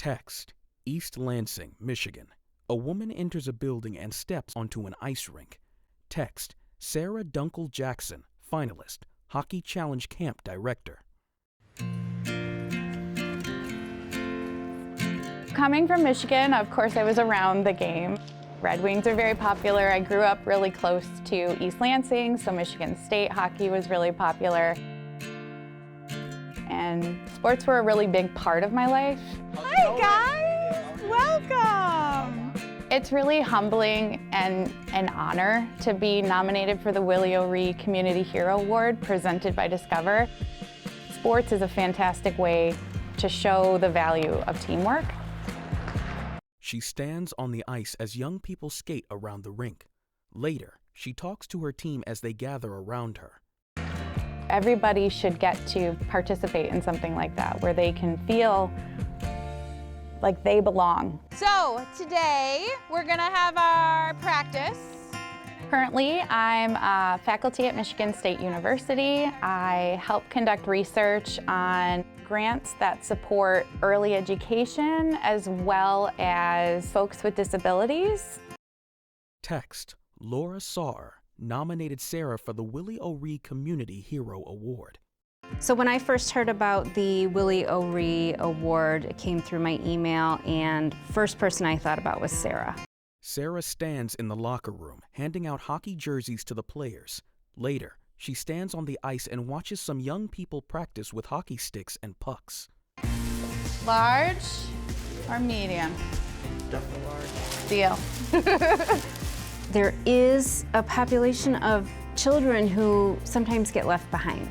Text, East Lansing, Michigan. A woman enters a building and steps onto an ice rink. Text, Sarah Dunkel Jackson, finalist, Hockey Challenge Camp Director. Coming from Michigan, of course, I was around the game. Red Wings are very popular. I grew up really close to East Lansing, so Michigan State hockey was really popular. And sports were a really big part of my life. Hi guys, welcome. It's really humbling and an honor to be nominated for the Willie O'Ree Community Hero Award presented by Discover. Sports is a fantastic way to show the value of teamwork. She stands on the ice as young people skate around the rink. Later, she talks to her team as they gather around her. Everybody should get to participate in something like that, where they can feel like they belong. So today we're gonna have our practice. Currently, I'm a faculty at Michigan State University. I help conduct research on grants that support early education as well as folks with disabilities. Text, Laura Saar nominated Sarah for the Willie O'Ree Community Hero Award. So when I first heard about the Willie O'Ree Award, it came through my email, and first person I thought about was Sarah. Sarah stands in the locker room, handing out hockey jerseys to the players. Later, she stands on the ice and watches some young people practice with hockey sticks and pucks. Large or medium? Definitely large. Deal. There is a population of children who sometimes get left behind.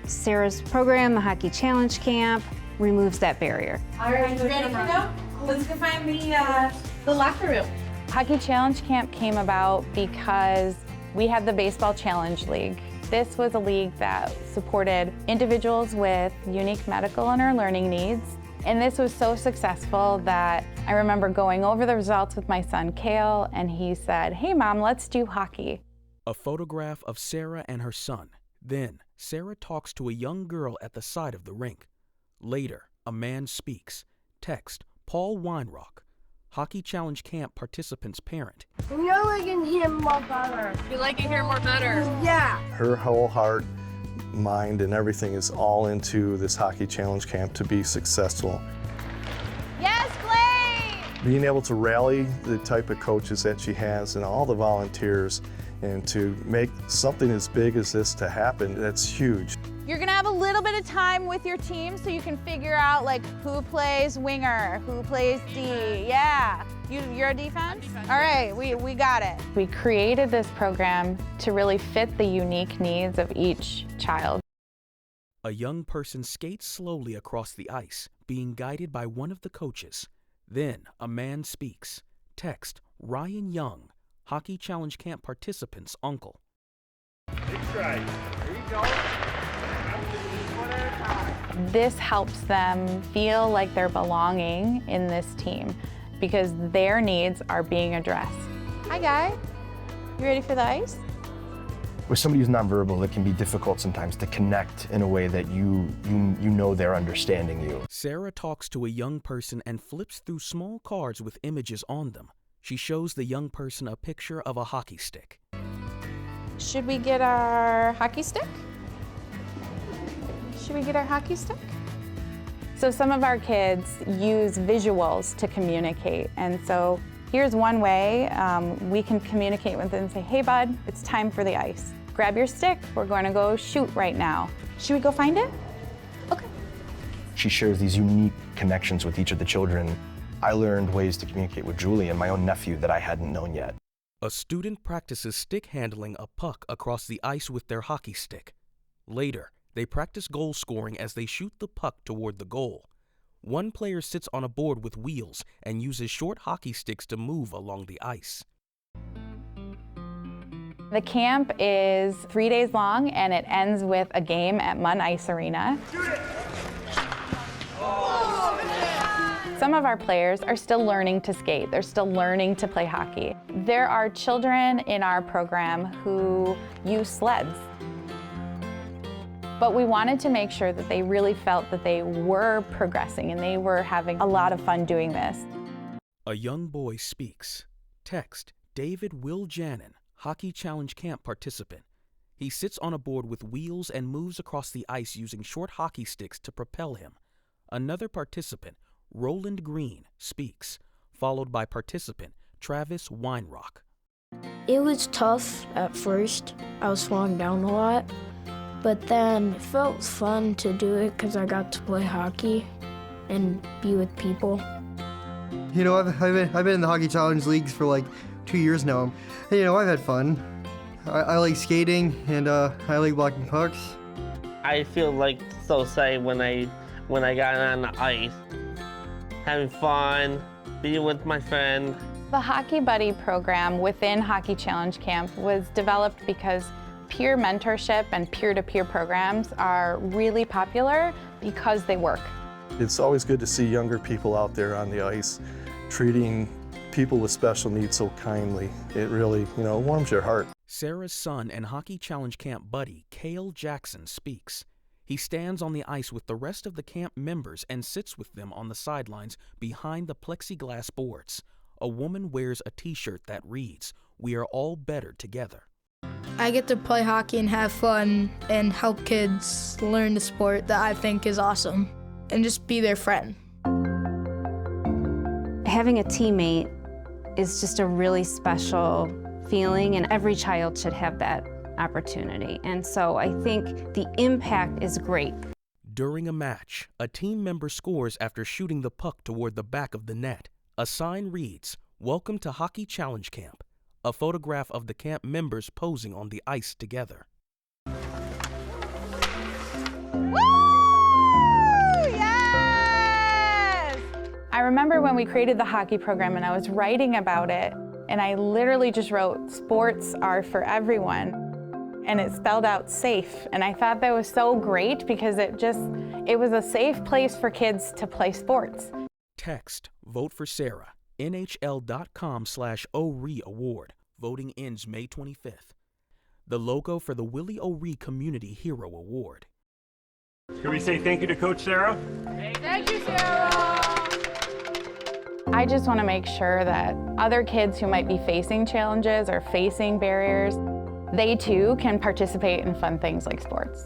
Sarah's program, the Hockey Challenge Camp, removes that barrier. All right, ready to go? Let's go find the locker room. Hockey Challenge Camp came about because we had the Baseball Challenge League. This was a league that supported individuals with unique medical and or learning needs. And this was so successful that I remember going over the results with my son, Kale, and he said, "Hey, Mom, let's do hockey." A photograph of Sarah and her son. Then, Sarah talks to a young girl at the side of the rink. Later, a man speaks. Text, Paul Weinrock, Hockey Challenge Camp participant's parent. You're liking him more better. You like it here more better? Yeah. Her whole heart, mind, and everything is all into this Hockey Challenge Camp to be successful. Yes, Clay! Being able to rally the type of coaches that she has and all the volunteers and to make something as big as this to happen, that's huge. You're gonna have a little bit of time with your team so you can figure out like who plays winger, who plays D. Yeah, you're a defense? All right, we got it. We created this program to really fit the unique needs of each child. A young person skates slowly across the ice, being guided by one of the coaches. Then, a man speaks. Text, Ryan Young, Hockey Challenge Camp participant's uncle. Big stride. There you go. One at a time. This helps them feel like they're belonging in this team because their needs are being addressed. Hi, Guy. You ready for the ice? With somebody who's nonverbal, it can be difficult sometimes to connect in a way that you know they're understanding you. Sarah talks to a young person and flips through small cards with images on them. She shows the young person a picture of a hockey stick. Should we get our hockey stick? Should we get our hockey stick? So some of our kids use visuals to communicate, and so here's one way we can communicate with them and say, "Hey bud, it's time for the ice. Grab your stick, we're going to go shoot right now." Should we go find it? Okay. She shares these unique connections with each of the children. I learned ways to communicate with Julie and my own nephew that I hadn't known yet. A student practices stick handling a puck across the ice with their hockey stick. Later, they practice goal scoring as they shoot the puck toward the goal. One player sits on a board with wheels and uses short hockey sticks to move along the ice. The camp is 3 days long and it ends with a game at Munn Ice Arena. Some of our players are still learning to skate. They're still learning to play hockey. There are children in our program who use sleds. But we wanted to make sure that they really felt that they were progressing and they were having a lot of fun doing this. A young boy speaks. Text, David Will Janin, Hockey Challenge Camp participant. He sits on a board with wheels and moves across the ice using short hockey sticks to propel him. Another participant, Roland Green, speaks, followed by participant Travis Weinrock. It was tough at first. I was falling down a lot, but then it felt fun to do it because I got to play hockey and be with people. You know, I've been in the Hockey Challenge Leagues for like 2 years now. And, you know, I've had fun. I like skating and I like blocking pucks. I feel like so safe when I got on the ice, having fun, being with my friend. The Hockey Buddy program within Hockey Challenge Camp was developed because peer mentorship and peer-to-peer programs are really popular because they work. It's always good to see younger people out there on the ice treating people with special needs so kindly. It really, warms your heart. Sarah's son and Hockey Challenge Camp buddy, Cale Jackson, speaks. He stands on the ice with the rest of the camp members and sits with them on the sidelines behind the plexiglass boards. A woman wears a t-shirt that reads, "We are all better together." I get to play hockey and have fun and help kids learn the sport that I think is awesome and just be their friend. Having a teammate is just a really special feeling, and every child should have that opportunity. And so I think the impact is great. During a match, a team member scores after shooting the puck toward the back of the net. A sign reads, "Welcome to Hockey Challenge Camp." A photograph of the camp members posing on the ice together. Woo! Yes! I remember when we created the hockey program and I was writing about it, and I literally just wrote, "Sports are for everyone." And it spelled out safe. And I thought that was so great because it was a safe place for kids to play sports. Text, Vote for Sarah, NHL.com/ORE Award. Voting ends May 25th. The logo for the Willie O'Ree Community Hero Award. Can we say thank you to Coach Sarah? Thank you, Sarah! I just want to make sure that other kids who might be facing challenges or facing barriers, they too can participate in fun things like sports.